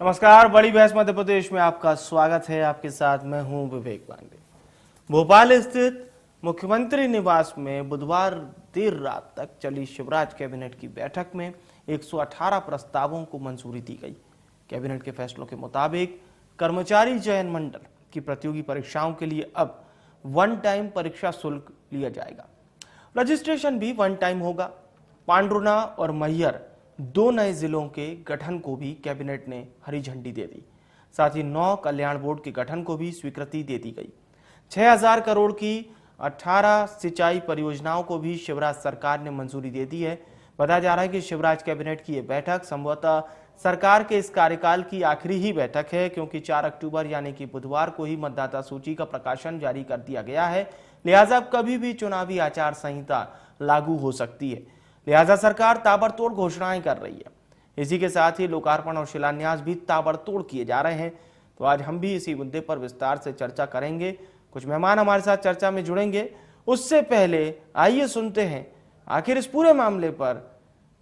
नमस्कार, बड़ी बहस मध्य प्रदेश में आपका स्वागत है। आपके साथ मैं हूं विवेक पांडे। भोपाल स्थित मुख्यमंत्री निवास में बुधवार देर रात तक चली शिवराज कैबिनेट की बैठक में 118 प्रस्तावों को मंजूरी दी गई। कैबिनेट के फैसलों के मुताबिक कर्मचारी चयन मंडल की प्रतियोगी परीक्षाओं के लिए अब वन टाइम परीक्षा शुल्क लिया जाएगा। रजिस्ट्रेशन भी वन टाइम होगा। पांडुर्ना और मैहर दो नए जिलों के गठन को भी कैबिनेट ने हरी झंडी दे दी। साथ ही 9 कल्याण बोर्ड के गठन को भी स्वीकृति दे दी गई। 6000 करोड़ की 18 सिंचाई परियोजनाओं को भी शिवराज सरकार ने मंजूरी दे दी है। बताया जा रहा है कि शिवराज कैबिनेट की यह बैठक संभवतः सरकार के इस कार्यकाल की आखिरी ही बैठक है, क्योंकि 4 अक्टूबर यानी कि बुधवार को ही मतदाता सूची का प्रकाशन जारी कर दिया गया है। लिहाजा कभी भी चुनावी आचार संहिता लागू हो सकती है। लिहाजा सरकार ताबड़तोड़ घोषणाएं कर रही है। इसी के साथ ही लोकार्पण और शिलान्यास भी ताबड़तोड़ किए जा रहे हैं। तो आज हम भी इसी मुद्दे पर विस्तार से चर्चा करेंगे। कुछ मेहमान हमारे साथ चर्चा में जुड़ेंगे। उससे पहले आइए सुनते हैं आखिर इस पूरे मामले पर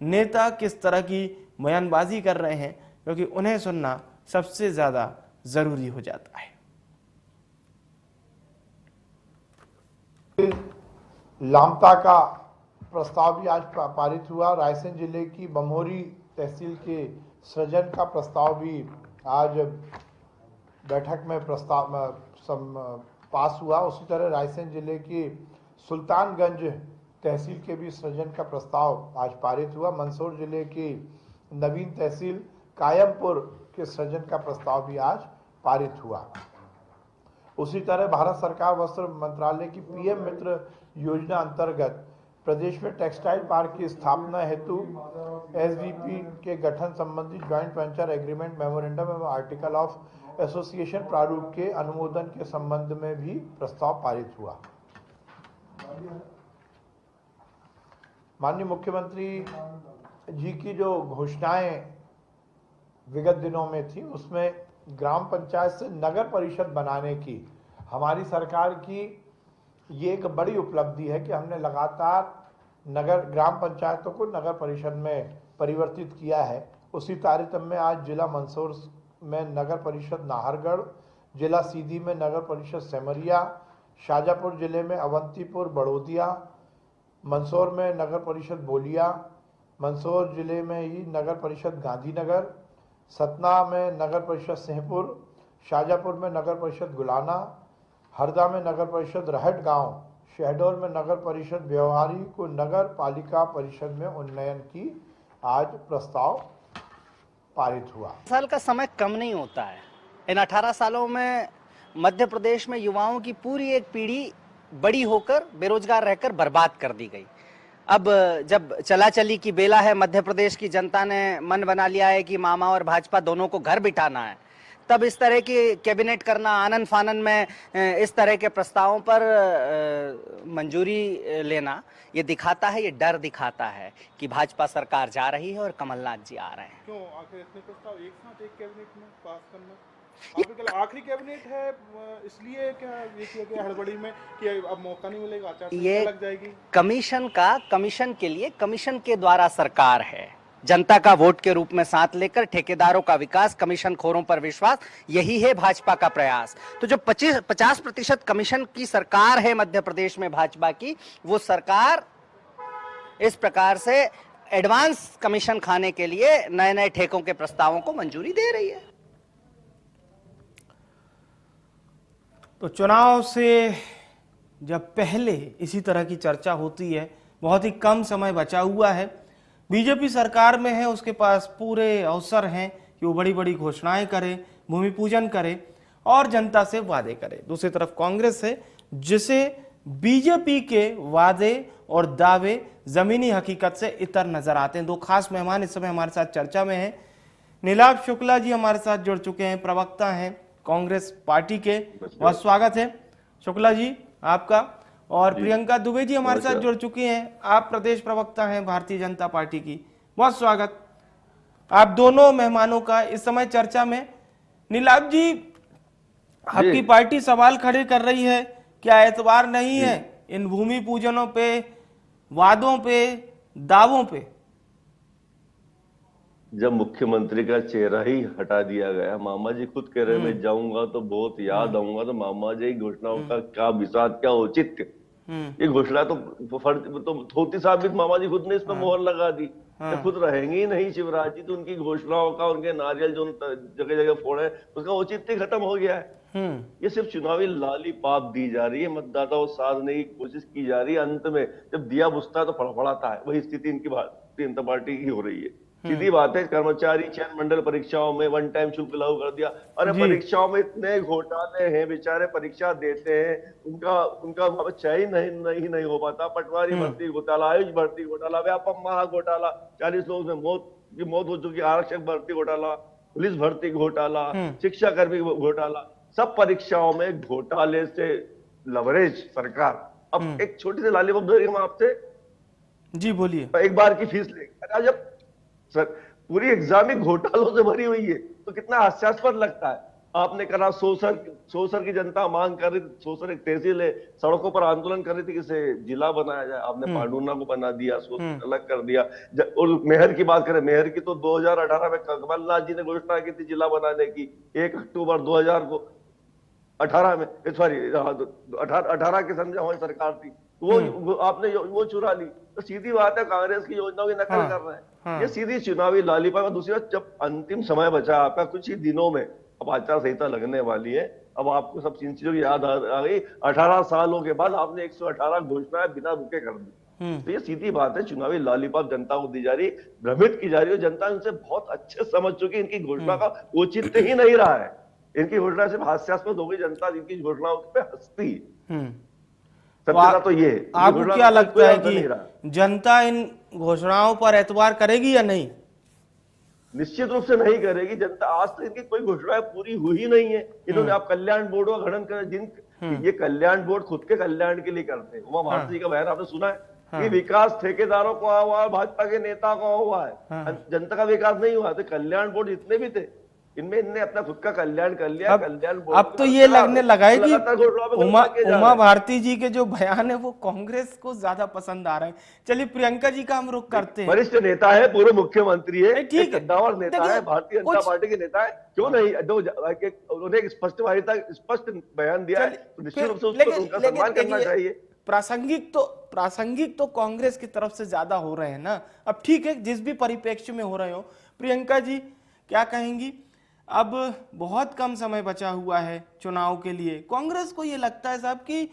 नेता किस तरह की बयानबाजी कर रहे हैं, क्योंकि उन्हें सुनना सबसे ज्यादा जरूरी हो जाता है। लामता का प्रस्ताव भी आज पारित हुआ। रायसेन जिले की बमोरी तहसील के सृजन का प्रस्ताव भी आज बैठक में पास हुआ। उसी तरह रायसेन जिले की सुल्तानगंज तहसील के भी सृजन का प्रस्ताव आज पारित हुआ। मंदसौर जिले की नवीन तहसील कायमपुर के सृजन का प्रस्ताव भी आज पारित हुआ। उसी तरह भारत सरकार वस्त्र मंत्रालय की पीएम मित्र योजना अंतर्गत प्रदेश में टेक्सटाइल पार्क की स्थापना हेतु एसवीपी के गठन संबंधी ज्वाइंट वेंचर एग्रीमेंट मेमोरेंडम एवं आर्टिकल ऑफ एसोसिएशन प्रारूप के अनुमोदन के संबंध में भी प्रस्ताव पारित हुआ। माननीय मुख्यमंत्री जी की जो घोषणाएं विगत दिनों में थी, उसमें ग्राम पंचायत से नगर परिषद बनाने की हमारी सरकार की ये एक बड़ी उपलब्धि है कि हमने लगातार ग्राम पंचायतों को नगर परिषद में परिवर्तित किया है। उसी तारतम्य में आज जिला मंदसौर में नगर परिषद नाहरगढ़, जिला सीधी में नगर परिषद सेमरिया, शाजापुर जिले में अवंतीपुर बड़ोदिया, मंदसौर में नगर परिषद बोलिया, मंदसौर जिले में ही नगर परिषद गांधीनगर, सतना में नगर परिषद सिंहपुर, शाजापुर में नगर परिषद गुलाना, हरदा में नगर परिषद रहट गांव, शहडोल में नगर परिषद व्यवहारी को नगर पालिका परिषद में उन्नयन की आज प्रस्ताव पारित हुआ। साल का समय कम नहीं होता है। इन 18 सालों में मध्य प्रदेश में युवाओं की पूरी एक पीढ़ी बड़ी होकर बेरोजगार रहकर बर्बाद कर दी गई। अब जब चला चली की बेला है, मध्य प्रदेश की जनता ने मन बना लिया है कि मामा और भाजपा दोनों को घर बिठाना है, तब इस तरह की कैबिनेट करना, आनन फानन में इस तरह के प्रस्तावों पर मंजूरी लेना, ये दिखाता है, ये डर दिखाता है कि भाजपा सरकार जा रही है और कमलनाथ जी आ रहे हैं। क्यों आखिर इतने प्रस्ताव एक साथ एक कैबिनेट में पास करना? आपके आखिरी कैबिनेट है, इसलिए क्या ये किया गया हड़बड़ी में कि अब मौका नहीं मिलेगा, आचार संहिता लग जाएगी? कमीशन के लिए कमीशन के द्वारा सरकार है। जनता का वोट के रूप में साथ लेकर ठेकेदारों का विकास, कमीशन खोरों पर विश्वास, यही है भाजपा का प्रयास। तो जो 50% कमीशन की सरकार है मध्य प्रदेश में भाजपा की, वो सरकार इस प्रकार से एडवांस कमीशन खाने के लिए नए नए ठेकों के प्रस्तावों को मंजूरी दे रही है। तो चुनाव से जब पहले इसी तरह की चर्चा होती है, बहुत ही कम समय बचा हुआ है, बीजेपी सरकार में है, उसके पास पूरे अवसर हैं कि वो बड़ी बड़ी घोषणाएं करे, भूमि पूजन करे और जनता से वादे करे। दूसरी तरफ कांग्रेस है, जिसे बीजेपी के वादे और दावे जमीनी हकीकत से इतर नजर आते हैं। दो खास मेहमान इस समय हमारे साथ चर्चा में हैं। नीलाभ शुक्ला जी हमारे साथ जुड़ चुके हैं, प्रवक्ता हैं कांग्रेस पार्टी के, बहुत स्वागत है शुक्ला जी आपका। और प्रियंका दुबे जी हमारे साथ जुड़ चुकी हैं, आप प्रदेश प्रवक्ता हैं भारतीय जनता पार्टी की, बहुत स्वागत आप दोनों मेहमानों का इस समय चर्चा में। नीलाभ जी, आपकी पार्टी सवाल खड़े कर रही है, क्या एतबार नहीं है इन भूमि पूजनों पे, वादों पे, दावों पे? जब मुख्यमंत्री का चेहरा ही हटा दिया गया, मामा जी खुद कह रहे मैं जाऊंगा तो बहुत याद आऊंगा, तो मामा जी की घोषणाओं का क्या विषाद, क्या औचित्य। ये घोषणा तो फर्ज तो धोती साहब भी, मामा जी खुद ने इसमें मोहर लगा दी। जब खुद रहेंगे ही नहीं शिवराज जी, तो उनकी घोषणाओं का, उनके नारियल जो जगह जगह फोड़े, उसका औचित्य खत्म हो गया है। ये सिर्फ चुनावी लालीपाप दी जा रही है, मतदाताओं को साधने की कोशिश की जा रही है। अंत में जब दिया बुझता है तो फड़फड़ाता है। वही स्थिति इनकी भारतीय जनता पार्टी की हो रही है। सीधी बात है, कर्मचारी चयन मंडल परीक्षाओं में वन टाइम शुल्क लागू कर दिया। अरे जी। परीक्षाओं में इतने घोटाले हैं, बेचारे परीक्षा देते हैं, उनका उनका चयन नहीं हो पाता। पटवारी भर्ती घोटाला, आयुष भर्ती घोटाला, व्यापम महा घोटाला, 40 लोगों में मौत हो चुकी, आरक्षक भर्ती घोटाला, पुलिस भर्ती घोटाला, शिक्षा कर्मी घोटाला, सब परीक्षाओं में घोटाले से लवरेज सरकार। अब एक छोटी सी लालीपॉप दे रही हूं आपसे, जी बोलिए। एक बार की फीस ले, जब सर पूरी एग्जाम ही घोटालों से भरी हुई है तो कितना हास्यास्पद लगता है। आपने कहा सोसर की जनता मांग कर रही थी, सोसर एक तहसील है, सड़कों पर आंदोलन कर रही थी किसे जिला बनाया जाए, आपने पांडुना को बना दिया, सोसर अलग कर दिया। और मेहर की बात करें, मेहर की तो 2018 में कमलनाथ जी ने घोषणा की थी जिला बनाने की, 1 अक्टूबर 2018 में, सॉरी 18 के समय हमारी सरकार थी, वो आपने वो चुरा ली। तो सीधी बात है, कांग्रेस की योजनाओं की नकल कर रहे हैं। ये सीधी चुनावी लालीपाप। दूसरी बात, जब अंतिम समय बचा आपका कुछ ही दिनों में, अब आचार संहिता लगने वाली है, अब आपको सब चीजों की याद आ गई। 18 सालों के बाद आपने 118 घोषणाएं बिना रुके कर दी। तो ये सीधी बात है, चुनावी लालीपाप जनता को दी जा रही, भ्रमित की जा रही है। जनता इनसे बहुत अच्छे समझ चुकी, इनकी घोषणा का औचित्य ही नहीं रहा है। इनकी घोषणा सिर्फ हास्यास्पद हो गई, जनता इनकी घोषणाओं पे हंसती। तो ये आपको क्या लगता है कि जनता इन घोषणाओं पर एतबार करेगी या नहीं? निश्चित रूप से नहीं करेगी जनता। आज तक इनकी कोई घोषणा पूरी हुई ही नहीं है। इन्होंने आप कल्याण बोर्ड का गठन कर, ये कल्याण बोर्ड खुद के कल्याण के लिए करते हैं। उमा भारती जी का बयान आपने सुना है, ये विकास ठेकेदारों को हुआ है, भाजपा के नेता को हुआ है, जनता का विकास नहीं हुआ। तो कल्याण बोर्ड जितने भी थे, इनमें इनने अपना खुद का कल्याण कर लिया। कल्याण बोर्ड अब तो ये लगने लगा है कि उमा भारती जी के जो बयान है वो कांग्रेस को ज्यादा पसंद आ रहे हैं। चलिए प्रियंका जी का हम रुख करते हैं। वरिष्ठ नेता है, पूर्व मुख्यमंत्री है, ठीक है, कद्दावर नेता है, भारतीय जनता पार्टी के नेता है, क्यों नहीं उन्हें स्पष्ट बयान दिया है, तो निश्चित रूप से उसका सम्मान करना चाहिए। प्रासंगिक तो कांग्रेस की तरफ से ज्यादा हो रहे हैं ना। अब ठीक है, जिस भी परिप्रेक्ष्य में हो रहे हो, प्रियंका जी क्या कहेंगी? अब बहुत कम समय बचा हुआ है चुनाव के लिए। कांग्रेस को ये लगता है साहब कि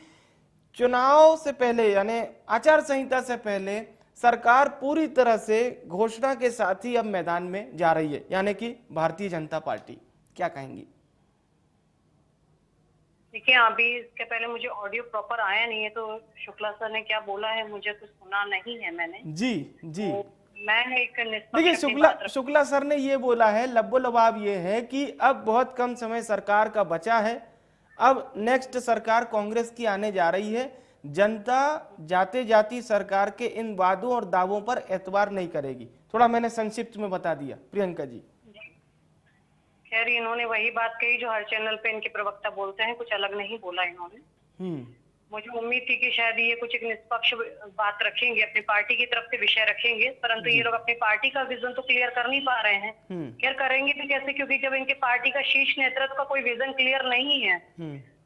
चुनाव से पहले, यानी आचार संहिता से पहले, सरकार पूरी तरह से घोषणा के साथ ही अब मैदान में जा रही है, यानी कि भारतीय जनता पार्टी। क्या कहेंगी? देखिए, अभी इसके पहले मुझे ऑडियो प्रॉपर आया नहीं है, तो शुक्ला सर ने क्या बोला है मुझे तो सुना नहीं है मैंने। जी जी, तो मैं एक देखिए शुक्ला सर ने ये बोला है, लब्बो-लबाब ये है कि अब बहुत कम समय सरकार का बचा है, अब नेक्स्ट सरकार कांग्रेस की आने जा रही है, जनता जाते जाती सरकार के इन वादों और दावों पर एतबार नहीं करेगी। थोड़ा मैंने संक्षिप्त में बता दिया। प्रियंका जी। खैर, इन्होंने वही बात कही जो हर चैनल पे इनके प्रवक्ता बोलते हैं, कुछ अलग नहीं बोला इन्होंने। मुझे उम्मीद थी कि शायद ये कुछ एक निष्पक्ष बात रखेंगे, अपनी पार्टी की तरफ से विषय रखेंगे, परंतु ये लोग अपनी पार्टी का विजन तो क्लियर कर नहीं पा रहे हैं। खैर, करेंगे भी कैसे, क्योंकि जब इनके पार्टी का शीर्ष नेतृत्व का कोई विजन क्लियर नहीं है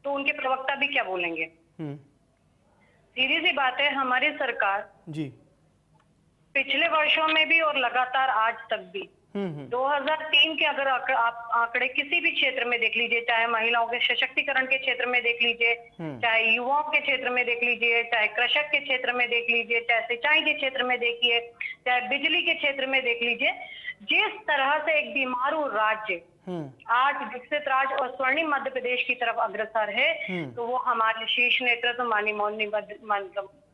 तो उनके प्रवक्ता भी क्या बोलेंगे। सीधी सी बात है, हमारी सरकार जी पिछले वर्षों में भी और लगातार आज तक भी 2003 के अगर आप आंकड़े किसी भी क्षेत्र में देख लीजिए, चाहे महिलाओं के सशक्तिकरण के क्षेत्र में देख लीजिए, चाहे युवाओं के क्षेत्र में देख लीजिए, चाहे कृषक के क्षेत्र में देख लीजिए, चाहे सिंचाई के क्षेत्र में देखिए, चाहे बिजली के क्षेत्र में देख लीजिए, जिस तरह से एक बीमारू राज्य आज विकसित राज्य और स्वर्णिम मध्य प्रदेश की तरफ अग्रसर है, तो वो हमारे शीर्ष नेतृत्व माननीय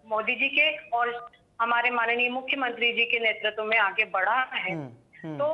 मोदी जी के और हमारे माननीय मुख्यमंत्री जी के नेतृत्व में आगे बढ़ा है। तो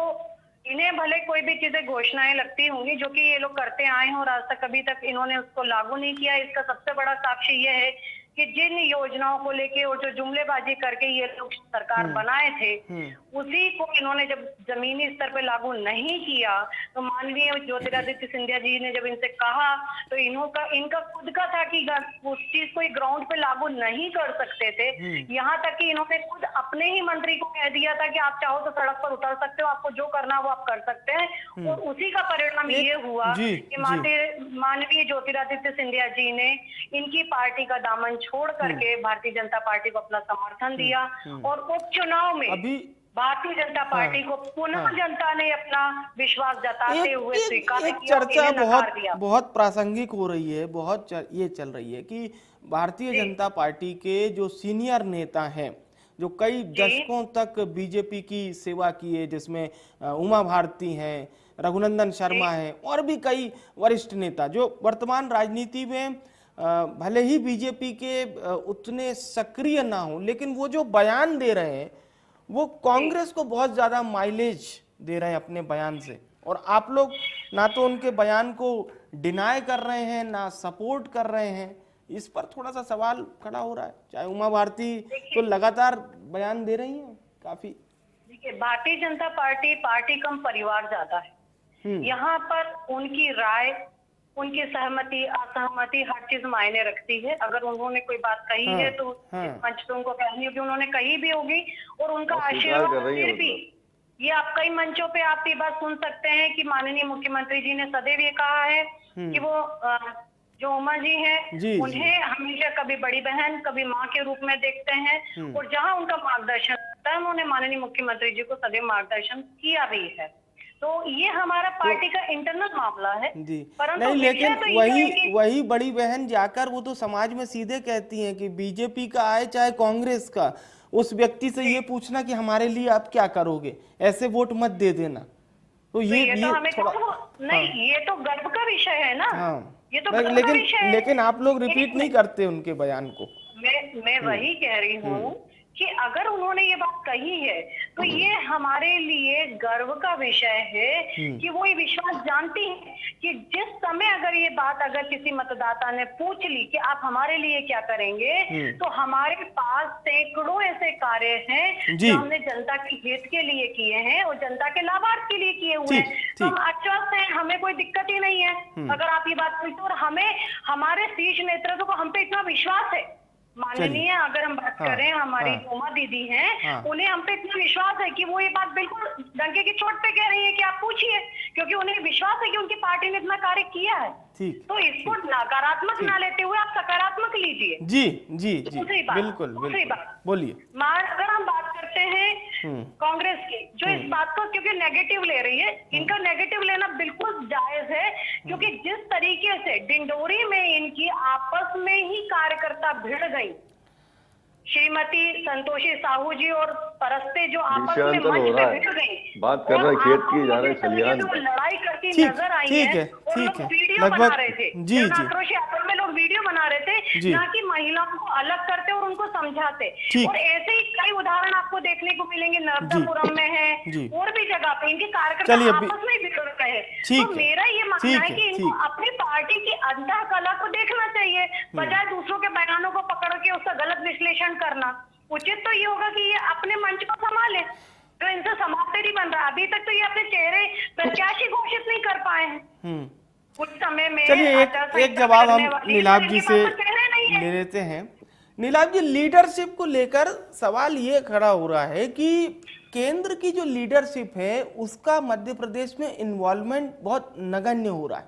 इन्हें भले कोई भी चीजें घोषणाएं लगती होंगी जो कि ये लोग करते आए हैं और आज तक कभी तक इन्होंने उसको लागू नहीं किया। इसका सबसे बड़ा साक्षी ये है कि जिन योजनाओं को लेके और जो जुमलेबाजी करके ये लोग सरकार बनाए थे, उसी को इन्होंने जब जमीनी स्तर पे लागू नहीं किया, तो माननीय ज्योतिरादित्य सिंधिया जी ने जब इनसे कहा, तो इनका खुद का था कि उस चीज को ग्राउंड पे लागू नहीं कर सकते थे। यहाँ तक कि इन्होंने खुद अपने ही मंत्री को कह दिया था कि आप चाहो तो सड़क पर उतर सकते हो, आपको जो करना वो आप कर सकते हैं। और उसी का परिणाम ये हुआ कि माननीय ज्योतिरादित्य सिंधिया जी ने इनकी पार्टी का दामन छोड़ करके भारतीय जनता पार्टी को अपना समर्थन दिया, और उपचुनाव में अभी भारतीय जनता पार्टी को पुनः जनता ने अपना विश्वास जताते हुए स्वीकार एक किया, चर्चा इन्हें नकार दिया। बहुत प्रासंगिक हो रही है, ये चल रही है कि भारतीय जनता पार्टी के जो सीनियर नेता हैं, जो कई दशकों तक बीजेपी की सेवा की है, जिसमें उमा भारती हैं, रघुनंदन शर्मा हैं और भी कई वरिष्ठ नेता जो वर्तमान राजनीति में भले ही बीजेपी के उतने सक्रिय ना हो, लेकिन वो जो बयान दे रहे हैं वो कांग्रेस को बहुत ज्यादा माइलेज दे रहे हैं अपने बयान से। और आप लोग ना तो उनके बयान को डिनाई कर रहे हैं ना सपोर्ट कर रहे हैं, इस पर थोड़ा सा सवाल खड़ा हो रहा है। चाहे उमा भारती तो लगातार बयान दे रही हैं काफी। देखिए, भारतीय जनता पार्टी कम परिवार ज्यादा है। यहाँ पर उनकी राय, उनकी सहमति असहमति हर चीज मायने रखती है। अगर उन्होंने कोई बात कही है तो मंच पे उनको कहनी होगी, उन्होंने कही भी होगी, और उनका आशीर्वाद फिर भी ये आप कई मंचों पे आप ये बात सुन सकते हैं कि माननीय मुख्यमंत्री जी ने सदैव ये कहा है कि वो जो उमा जी हैं उन्हें हमेशा कभी बड़ी बहन कभी माँ के रूप में देखते हैं, और जहाँ उनका मार्गदर्शन होता है उन्होंने माननीय मुख्यमंत्री जी को सदैव मार्गदर्शन किया भी है। तो ये हमारा पार्टी का इंटरनल मामला है जी। परंतु नहीं, लेकिन तो वही बड़ी बहन जाकर वो तो समाज में सीधे कहती हैं कि बीजेपी का आए चाहे कांग्रेस का, उस व्यक्ति से ये पूछना कि हमारे लिए आप क्या करोगे, ऐसे वोट मत दे देना। तो ये हमें थोड़ा नहीं, ये तो गर्व का विषय है ना। ये तो गर्व का विषय है। लेकिन आप लोग रिपीट नहीं करते उनके बयान को। मैं वही कह रही हूँ कि अगर उन्होंने ये बात कही है तो ये हमारे लिए गर्व का विषय है कि वो ये विश्वास जानती है कि जिस समय अगर किसी मतदाता ने पूछ ली कि आप हमारे लिए क्या करेंगे, तो हमारे पास सैकड़ों ऐसे कार्य हैं जो हमने जनता के हित के लिए किए हैं और जनता के लाभार्थ के लिए किए हुए हैं। तो हम आश्वस्त हैं, हमें कोई दिक्कत ही नहीं है अगर आप ये बात पूछते। और हमें हमारे शीर्ष नेतृत्व को हम पे इतना विश्वास है, माननीय अगर हम बात करें हमारी उमा दीदी हैं, उन्हें हम पे इतना विश्वास है कि वो ये बात बिल्कुल डंके की चोट पे कह रही है कि आप पूछिए, क्योंकि उन्हें विश्वास है कि उनकी पार्टी ने इतना कार्य किया है। तो इसको नकारात्मक ना लेते हुए आप सकारात्मक लीजिए। जी जी जी, दूसरी बात, बिल्कुल बोलिए। अगर हम बात करते हैं कांग्रेस की, जो इस बात को क्योंकि नेगेटिव ले रही है, इनका नेगेटिव लेना बिल्कुल जायज है, क्योंकि जिस तरीके से डिंडोरी में इनकी आपस में ही कार्यकर्ता भिड़ गई, श्रीमती संतोषी साहू जी और परस्ते जो आपस में मंच पे भिड़ गई, बात कर रहे खेत की जा रहे खलियान, लड़ाई करती नजर आई है, और लोग वीडियो बना रहे थे। आक्रोशी आंदोलन में लोग वीडियो बना रहे थे, ना कि महिलाओं को अलग करते और उनको समझाते। और ऐसे ही कई उदाहरण आपको देखने को मिलेंगे, नर्मदापुरम में है और भी जगह पे इनके कार्यकर्ता आपस में बिगड़ रहे हैं। तो मेरा ये मानना है कि इनको अपनी पार्टी की अंतः कला को देखना चाहिए, बजाय दूसरों के बयानों को पकड़ के उसका गलत विश्लेषण करना। उचित तो ये होगा कि ये अपने मंच को संभाले, तो इनसे समाप्त नहीं बन रहा। अभी तक तो ये अपने चेहरे प्रत्याशी घोषित नहीं कर पाए हैं। कुछ समय में चलिए एक जवाब हम नीलाभ जी से ले लेते हैं। नीलाभ जी, लीडरशिप को लेकर सवाल ये खड़ा हो रहा है कि केंद्र की जो लीडरशिप है उसका मध्य प्रदेश में इन्वॉल्वमेंट बहुत नगण्य हो रहा है।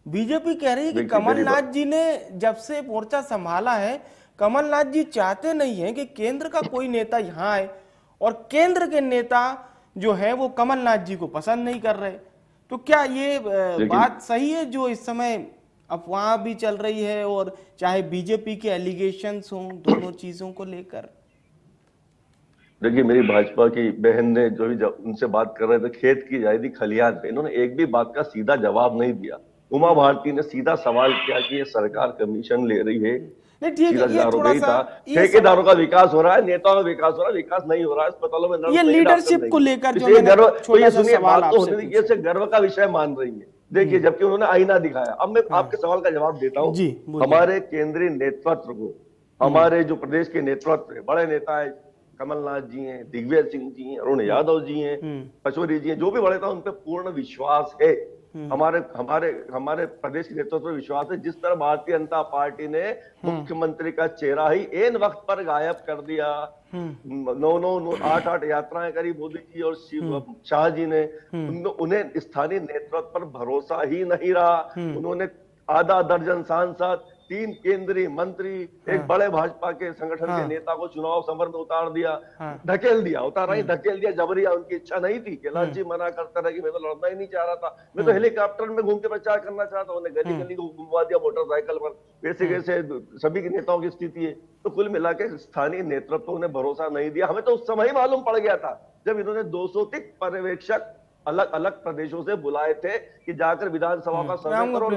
बीजेपी कह रही है कि कमलनाथ जी ने जब से मोर्चा संभाला है, कमलनाथ जी चाहते नहीं है कि केंद्र का कोई नेता यहाँ आए, और केंद्र के नेता जो है वो कमलनाथ जी को पसंद नहीं कर रहे। तो क्या ये बात सही है जो इस समय अफवाह भी चल रही है, और चाहे बीजेपी के एलिगेशंस हों दोनों चीजों को लेकर? देखिए, मेरी भाजपा की बहन ने जो भी उनसे बात कर रहे थे खेत की जाए थी खलियान पे, इन्होंने एक भी बात का सीधा जवाब नहीं दिया। उमा भारती ने सीधा सवाल किया कि ये सरकार कमीशन ले रही है, ठेकेदारों का विकास हो रहा है, नेताओं का विकास हो रहा है, विकास नहीं हो रहा है अस्पतालों में। ये लीडरशिप को लेकर जो ये सुनिए, बात तो होने ये गर्व का विषय मान रही है। देखिए, जबकि उन्होंने आईना दिखाया। अब मैं आपके सवाल का जवाब देता हूँ। हमारे केंद्रीय नेतृत्व को हमारे जो प्रदेश के नेतृत्व है, बड़े नेता है, कमलनाथ जी हैं, दिग्विजय सिंह जी हैं, अरुण यादव जी हैं, पचौरी जी हैं, जो भी बड़े नेता उन पर पूर्ण विश्वास है। हमारे हमारे हमारे प्रदेश के नेतृत्व पर विश्वास है। जिस तरह भारतीय जनता पार्टी ने मुख्यमंत्री का चेहरा ही एन वक्त पर गायब कर दिया, 8 यात्राएं करी मोदी जी और शाह जी ने, उन्हें स्थानीय नेतृत्व पर भरोसा ही नहीं रहा। उन्होंने आधा दर्जन सांसद, 3 केंद्रीय मंत्री, एक बड़े भाजपा के संगठन के नेता को चुनाव समर में उतार दिया, धकेल दिया जबरिया। उनकी इच्छा नहीं थी। कैलाश जी मना करता रहा कि मैं तो लड़ना ही नहीं चाह रहा था, मैं तो हेलीकॉप्टर में घूम के प्रचार करना चाहता हूँ। उन्हें गली गली को घुमवा दिया मोटरसाइकिल पर। वैसे कैसे सभी के नेताओं की स्थिति है। तो कुल मिला के स्थानीय नेतृत्व ने भरोसा नहीं दिया। हमें तो उस समय ही मालूम पड़ गया था जब इन्होंने 230 पर्यवेक्षक अलग अलग प्रदेशों से बुलाए थे कि जाकर विधानसभा का सर्वे करो और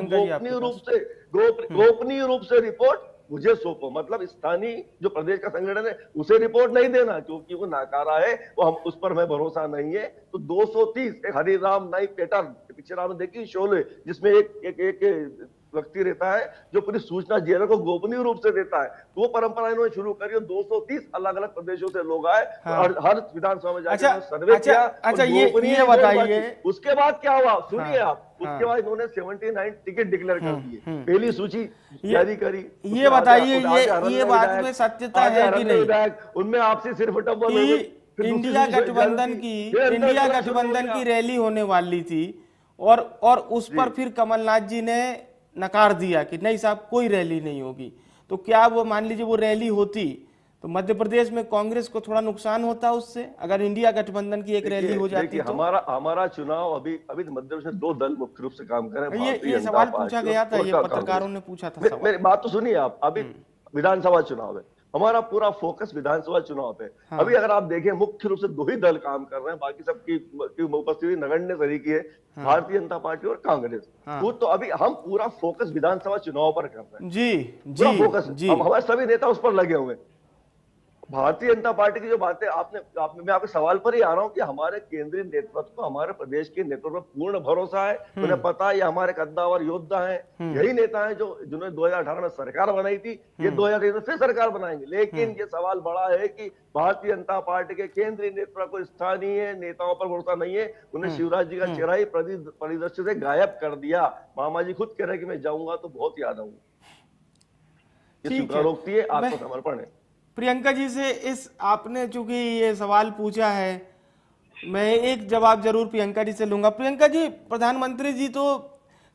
गोपनीय रूप से रिपोर्ट मुझे सौंपो। मतलब स्थानीय जो प्रदेश का संगठन है उसे रिपोर्ट नहीं देना, क्योंकि वो नाकारा है, वो हम उस पर हमें भरोसा नहीं है। तो 230 एक हरिराम नाइक पैटर्न पिक्चर आपने देखी शोले, जिसमें एक व्यक्ति रहता है जो पूरी सूचना जेलर को गोपनीय रूप से देता है। तो वो परंपरा इन्होंने शुरू करी और 230 अलग अलग प्रदेशों से लोग आए और हर विधानसभा में जाकर सर्वे किया। अच्छा ये बताइए उसके बाद क्या हुआ, सुनिए आप। उसके बाद इन्होंने 79 टिकट डिक्लेयर कर दिए, पहली सूची जारी करी। ये बताइए ये बात में सत्यता है कि नहीं? उनमें आपसी सिर्फ इंडिया गठबंधन की रैली होने वाली थी और उस पर फिर कमलनाथ जी ने नकार दिया कि नहीं साहब कोई रैली नहीं होगी। तो क्या वो मान लीजिए वो रैली होती तो मध्य प्रदेश में कांग्रेस को थोड़ा नुकसान होता उससे, अगर इंडिया गठबंधन की एक रैली हो जाती तो? हमारा चुनाव अभी मध्य प्रदेश में 2 दल मुख्य रूप से काम कर रहे हैं। ये सवाल पूछा गया था, ये पत्रकारों ने पूछा था। मेरी बात तो सुनिए आप। अभी विधानसभा चुनाव है, हमारा पूरा फोकस विधानसभा चुनाव पे। अभी अगर आप देखें मुख्य रूप से 2 ही दल काम कर रहे हैं, बाकी सबकी उपस्थिति नगण्य तरीके है, भारतीय जनता पार्टी और कांग्रेस। तो अभी हम पूरा फोकस विधानसभा चुनाव पर कर रहे हैं। जी फोकस हमारे सभी नेता उस पर लगे हुए हैं। भारतीय जनता पार्टी की जो बातें मैं आपके सवाल पर ही आ रहा हूं कि हमारे केंद्रीय नेतृत्व को हमारे प्रदेश के नेतृत्व पर पूर्ण भरोसा है। उन्हें पता है ये हमारे कद्दावर योद्धा हैं, यही नेता हैं जिन्होंने 2018 में सरकार बनाई थी, ये 2023 में फिर सरकार बनाएंगे। लेकिन ये सवाल बड़ा है कि भारतीय जनता पार्टी के केंद्रीय नेतृत्व को स्थानीय नेताओं पर भरोसा नहीं है। उन्हें शिवराज जी का चेहरा ही परिदृश्य से गायब कर दिया। मामा जी खुद कह रहे हैं कि मैं जाऊंगा तो बहुत याद आऊंगा। ये स्वीकारोक्ति है, आत्मसमर्पण है। प्रियंका जी से आपने चूंकि ये सवाल पूछा है, मैं एक जवाब जरूर प्रियंका जी से लूंगा। प्रियंका जी, प्रधानमंत्री जी तो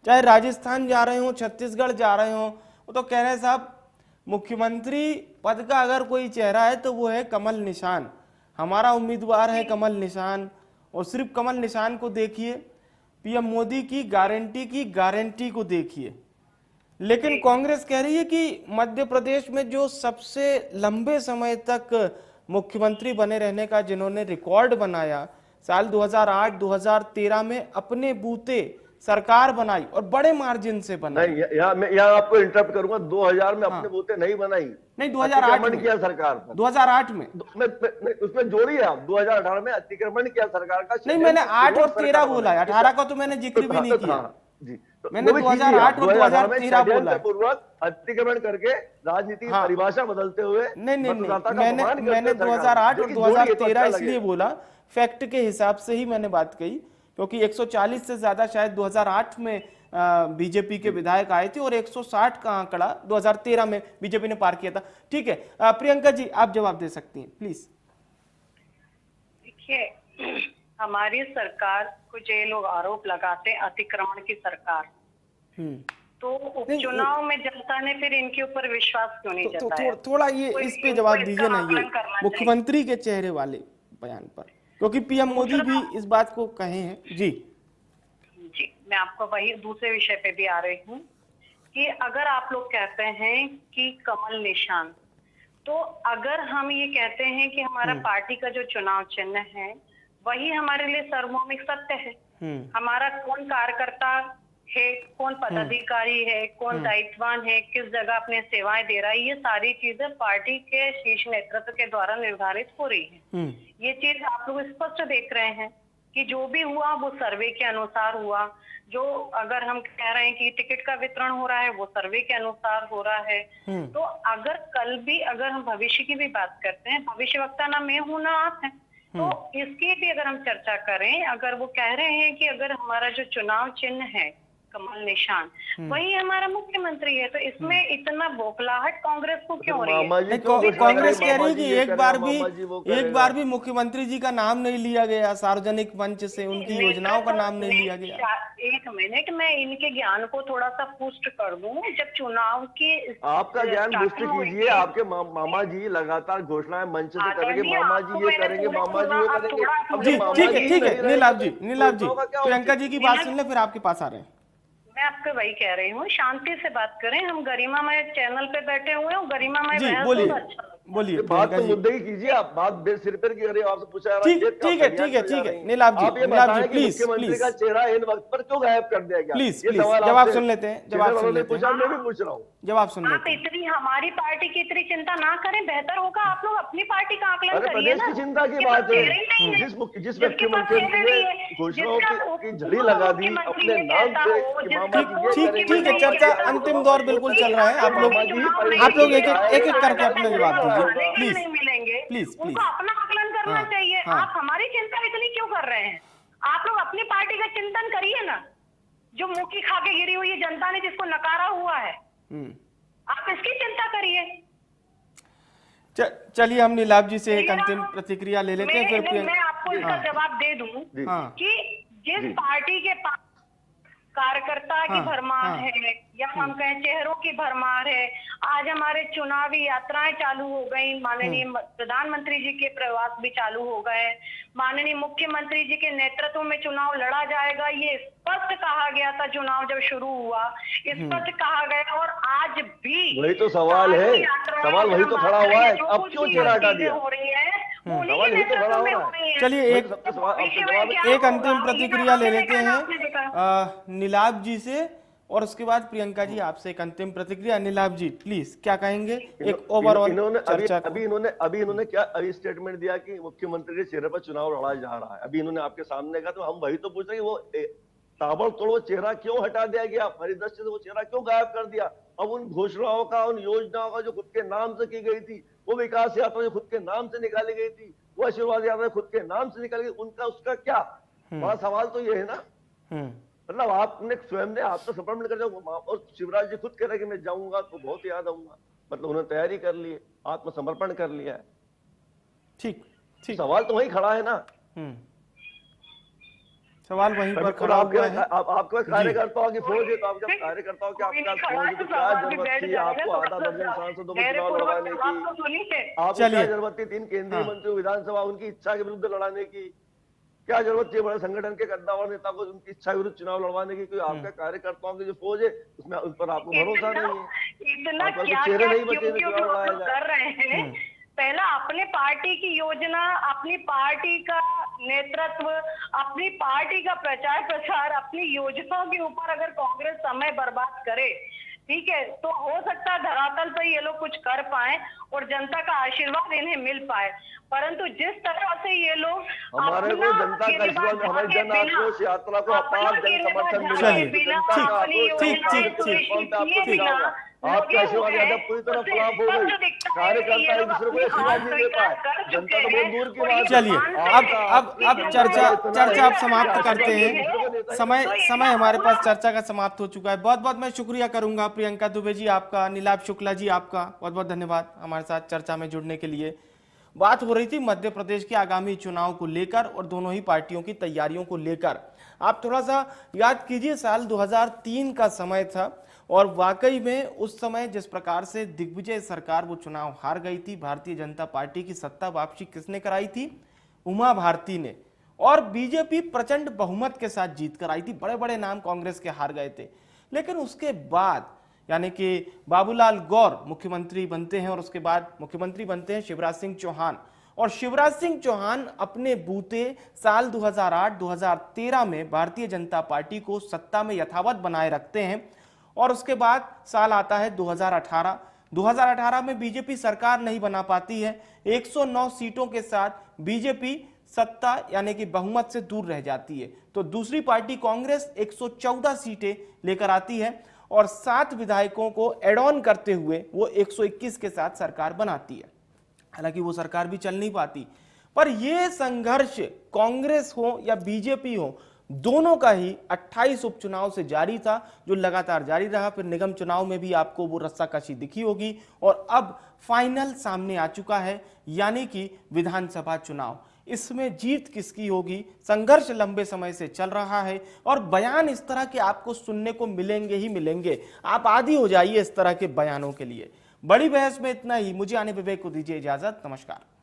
चाहे राजस्थान जा रहे हो, छत्तीसगढ़ जा रहे हो, वो तो कह रहे हैं साहब मुख्यमंत्री पद का अगर कोई चेहरा है तो वो है कमल निशान, हमारा उम्मीदवार है कमल निशान। और सिर्फ कमल निशान को देखिए, पीएम मोदी की गारंटी को देखिए। लेकिन कांग्रेस कह रही है कि मध्य प्रदेश में जो सबसे लंबे समय तक मुख्यमंत्री बने रहने का जिन्होंने रिकॉर्ड बनाया, साल 2008-2013 में अपने बूते सरकार बनाई और बड़े मार्जिन से बनाई। नहीं, मैं यहाँ आपको इंटरप्ट करूंगा। 2000 में अपने बूते नहीं बनाई, नहीं 2008 में किया सरकार पर। 2008 में उसमें जोड़िए आप, 2018 में अतिक्रमण किया सरकार का। नहीं, मैंने 8 और 13 बोला है, 18 का तो मैंने जिक्र भी नहीं किया जी। मैंने 2008 और 2013 बोला है। पूर्वक अतिक्रमण करके राजनीति की परिभाषा बदलते हुए नहीं, मैंने 2008 और 2013 इसलिए बोला, फैक्ट के हिसाब से ही मैंने बात कही, क्योंकि 140 से ज्यादा शायद 2008 में बीजेपी के विधायक आए थे और 160 का आंकड़ा 2013 में बीजेपी ने पार किया था। ठीक है प्रियंका जी, आप जवाब दे सकती हैं प्लीज। देखिए, हमारी सरकार को जो लोग आरोप लगाते हैं अतिक्रमण की सरकार, तो उपचुनाव में जनता ने फिर इनके ऊपर विश्वास क्यों नहीं जताया? थोड़ा ये इस पे जवाब दीजिए ना, ये मुख्यमंत्री के चेहरे वाले बयान पर, क्योंकि पीएम मोदी भी इस बात को कहे हैं। जी, मैं आपको वही दूसरे विषय पे भी आ रही हूँ कि अगर आप लोग कहते हैं कि कमल निशान, तो अगर हम ये कहते हैं कि हमारा पार्टी का जो चुनाव चिन्ह है वही हमारे लिए सार्वभौमिक सत्य है, हमारा कौन कार्यकर्ता है, कौन पदाधिकारी है, कौन दायित्ववान है, किस जगह अपने सेवाएं दे रहा है, ये सारी चीजें पार्टी के शीर्ष नेतृत्व के द्वारा निर्धारित हो रही है। ये चीज आप लोग स्पष्ट देख रहे हैं कि जो भी हुआ वो सर्वे के अनुसार हुआ। जो अगर हम कह रहे हैं कि टिकट का वितरण हो रहा है वो सर्वे के अनुसार हो रहा है। तो अगर कल भी अगर हम भविष्य की भी बात करते हैं, भविष्यवक्ता ना मैं हूं ना आप हैं, तो इसकी भी अगर हम चर्चा करें, अगर वो कह रहे हैं कि अगर हमारा जो चुनाव चिन्ह है कमल निशान वही हमारा मुख्यमंत्री है, तो इसमें इतना बौखलाहट कांग्रेस को क्यों हो रही है? मामा जी नहीं, क्यों घोषणा कांग्रेस करें? कह रही मामा है जी कि ये एक करेगा, बार मामा जी वो भी करेगा। मुख्यमंत्री जी का नाम नहीं लिया गया, सार्वजनिक मंच से उनकी योजनाओं का नाम नहीं लिया गया। एक मिनट, मैं इनके ज्ञान को थोड़ा सा पुष्ट कर दूं। जब चुनाव की आपका ज्ञान पुष्ट स्टार्टिंग हुई कीजिए। थी, आपके मामा जी लगातार घोषणाएं मंच से करेंगे, आदरणीय, मामा आपको जी ये मैंने करेंगे, पूरा मामा जी सुना, ये आप करेंगे। थोड़ा अब जी जब मामा ठीक है, जी ठीक नहीं है, रहे नीलाभ तो जी, योजनाओं का क्या प्रियंका औचित्य? जी की बात सुन ले, फिर आपके पास आ रहे हैं। मैं आपको वही कह रही हूँ, शांति से बात करें। हम गरिमामय चैनल पे बैठे हुए हैं, गरिमामय जी बहस बोलिए, होगा, अच्छा लगता है। बोलिए बात प्रियंका तो जी। मुद्दे की कीजिए। आप बात बेसिर पर की रही है, आपसे पूछा जा रहा ठीक खेत का ठीक है, खलिहान ठीक है, पर जा ठीक है, रही हैं। नीलाभ आप ये जी, नीलाभ जी, बताएं कि प्लीज मुख्यमंत्री प्लीज का चेहरा इन वक्त पर क्यों गायब कर दिया गया? प्लीज ये प्लीज सवाल जवाब आपसे सुन लेते हैं, चैनल जवाब वालों सुन ने लेते पूछा, हैं, मैं भी पूछ रहा हूँ। जवाब सुन आप लेते हैं। इतनी हमारी पार्टी की इतनी चिंता ना करें, बेहतर होगा आप लोग अपनी पार्टी का आकलन अरे करिए प्रदेश ना। की चिंता की जिसके बात पास है। चेहरा ही नहीं है, जिस जिसके पास मुख्यमंत्री चेहरा ने नहीं है, घोषणाओं जिसका की झड़ी लगा दी मुख्यमंत्री अपने ये नाम कहता पे हो, कि जिसका मामा जी ये ठीक करेंगे, ठीक है, मामा जी चर्चा ये करेंगे, अंतिम मामा दौर जी वो बिल्कुल करेंगे। चल रहा है। आप लोग मामा जी आप लोग एक एक करके अपना जवाब दीजिए, प्लीज नहीं मिलेंगे, प्लीज प्लीज। उनको अपना आकलन करना हाँ, चाहिए। हाँ। आप हमारी चिंता इतनी क्यों कर रहे हैं? आप लोग अपनी पार्टी का चिंतन करिए ना। जो मुंह की खा के गिरी हुई है जनता ने, जिसको नकारा हुआ है, आप इसकी चिंता करिए। चलिए हम नीलाभ जी से एक अंतिम प्रतिक्रिया ले लेते हैं, फिर मैं आपको इसका जवाब दे दूं हाँ। कि जिस पार्टी के पास कार्यकर्ता की हाँ, भरमार हाँ। है, या हम कहें चेहरों की भरमार है। आज हमारे चुनावी यात्राएं चालू हो गई, माननीय प्रधानमंत्री जी के प्रवास भी चालू हो गए, माननीय मुख्यमंत्री जी के नेतृत्व में चुनाव लड़ा जाएगा, ये स्पष्ट कहा गया था चुनाव जब शुरू हुआ, स्पष्ट कहा गया। और आज भी वही तो सवाल है, सवाल वही तो खड़ा हुआ है, अब क्यों चेहरा हटा दिया? हो रही है, सवाल यही तो खड़ा हो रहा है। चलिए एक अंतिम प्रतिक्रिया ले लेते हैं नीलाभ जी से, और उसके बाद प्रियंका जी आपसे एक अंतिम प्रतिक्रिया। नीलाभ जी प्लीज क्या कहेंगे एक ओवरऑल चर्चा को? अभी इन्होंने क्या अभी स्टेटमेंट दिया कि मुख्यमंत्री के चेहरे पर चुनाव लड़ा जा रहा है। अभी इन्होंने आपके सामने कहा, तो हम वही तो पूछ रहे हैं कि वो ताबड़तोड़ वो चेहरा क्यों हटा दिया गया? हमारी दृष्टि से वो चेहरा क्यों गायब कर दिया? अब उन घोषणाओं का, उन योजनाओं का जो खुद के नाम से की गई थी, वो विकास यात्रा जो खुद के नाम से निकाली गई थी, वो आशीर्वाद यात्रा खुद के नाम से निकाली गई, उनका उसका क्या? बड़ा सवाल तो ये है ना। मतलब आपने स्वयं ने आप तो समर्पण कर जाओ, और शिवराज जी खुद कह रहे कि मैं जाऊंगा तो बहुत याद आऊंगा। मतलब उन्होंने तैयारी कर ली है, आत्मसमर्पण कर लिया है। ठीक ठीक, सवाल तो वही खड़ा है ना। सवाल वहीं पर खड़ा हुआ है। आपके कार्यकर्ताओं की फौज है, तो आप जब कार्यकर्ताओं के आपके पास फौज है तो क्या जरूरत थी आपको आधा दर्जन सांसदों को चुनाव लड़वाने की? आपको क्या जरूरत थी 3 केंद्रीय मंत्री विधानसभा उनकी इच्छा के विरुद्ध लड़ाने की? क्या जरूरत थी बड़े संगठन के कद्दावर नेता को उनकी इच्छा विरुद्ध चुनाव लड़वाने की? कोई आपके कार्यकर्ताओं की जो फौज है उसमें उस पर आपको भरोसा नहीं है। इतना क्या चेहरे नहीं बचे क्यों चुनाव लड़ाया जाए। कर रहे हैं? पहला अपने पार्टी की योजना, अपनी पार्टी का नेतृत्व, अपनी पार्टी का प्रचार प्रसार, अपनी योजनाओं के ऊपर अगर कांग्रेस समय बर्बाद करे, ठीक है, तो हो सकता है धरातल पर ये लोग कुछ कर पाए और जनता का आशीर्वाद इन्हें मिल पाए। परंतु जिस तरह से ये लोग हमारे को जनता का आशीर्वाद, हमारी जन आक्रोश यात्रा को अपार जन समर्थन मिला है। आपका आशीर्वाद यादव पूरी तरह खिलाफ हो गई, कार्यकर्ता एक दूसरे को आशीर्वाद नहीं दे पाए, जनता तो बहुत दूर की बात। चलिए अब चर्चा आप समाप्त करते हैं। समय हमारे पास चर्चा का समाप्त हो चुका है। बहुत बहुत मैं शुक्रिया करूंगा प्रियंका दुबे जी आपका, नीलाभ शुक्ला जी आपका बहुत बहुत धन्यवाद हमारे साथ चर्चा में जुड़ने के लिए। बात हो रही थी मध्य प्रदेश के आगामी चुनाव को लेकर और दोनों ही पार्टियों की तैयारियों को लेकर। आप थोड़ा सा याद कीजिए, साल 2003 का समय था और वाकई में उस समय जिस प्रकार से दिग्विजय सरकार वो चुनाव हार गई थी, भारतीय जनता पार्टी की सत्ता वापसी किसने कराई थी? उमा भारती ने। और बीजेपी प्रचंड बहुमत के साथ जीत कर आई थी, बड़े बड़े नाम कांग्रेस के हार गए थे। लेकिन उसके बाद यानी कि बाबूलाल गौर मुख्यमंत्री बनते हैं और उसके बाद मुख्यमंत्री बनते हैं शिवराज सिंह चौहान। और शिवराज सिंह चौहान अपने बूते साल 2008-2013 में भारतीय जनता पार्टी को सत्ता में यथावत बनाए रखते हैं। और उसके बाद साल आता है 2018 में बीजेपी सरकार नहीं बना पाती है। 109 सीटों के साथ बीजेपी सत्ता यानी कि बहुमत से दूर रह जाती है। तो दूसरी पार्टी कांग्रेस 114 सीटें लेकर आती है और 7 विधायकों को एड ऑन करते हुए वो 121 के साथ सरकार बनाती है। हालांकि वो सरकार भी चल नहीं पाती, पर यह संघर्ष कांग्रेस हो या बीजेपी हो, दोनों का ही 28 उपचुनाव से जारी था, जो लगातार जारी रहा। फिर निगम चुनाव में भी आपको वो रस्साकशी दिखी होगी और अब फाइनल सामने आ चुका है, यानी कि विधानसभा चुनाव। इसमें जीत किसकी होगी, संघर्ष लंबे समय से चल रहा है और बयान इस तरह के आपको सुनने को मिलेंगे ही मिलेंगे। आप आदी हो जाइए इस तरह के बयानों के लिए। बड़ी बहस में इतना ही। मुझे आने विवेक को दीजिए इजाजत। नमस्कार।